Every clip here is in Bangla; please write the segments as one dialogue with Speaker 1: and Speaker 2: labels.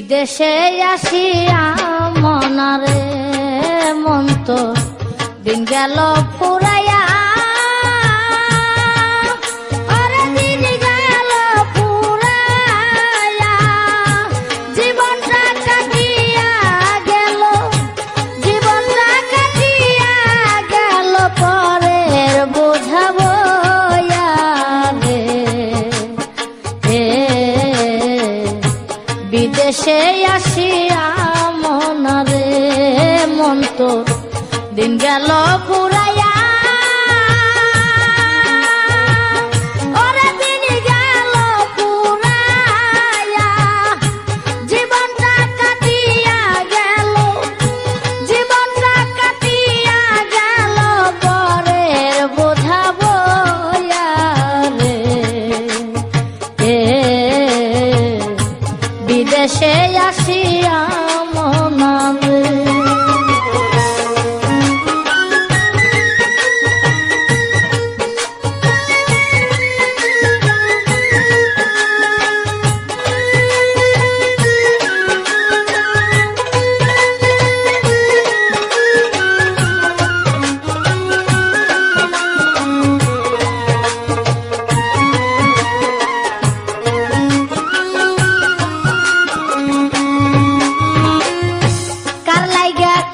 Speaker 1: বিদেশে আসিয়া মনারে মন তো দিন গেল ফুরাইয়া বিদেশে আসিয়া মনারে মন তো দিন গেল ফুরাইয়া ওরে দিন গেল ফুরাইয়া জীবনটা কাটিয়া গেল জীবনটা কাটিয়া গেল পরের বোঝা বইয়া রে বিদেশে আসিয়া মনারে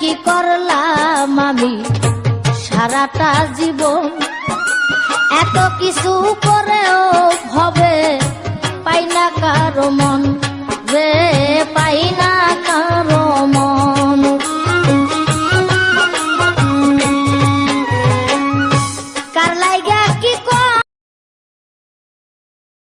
Speaker 1: কি করলাম আমি সারাটা জীবন এত কিছু করেও হবে পাই না কারো মন রে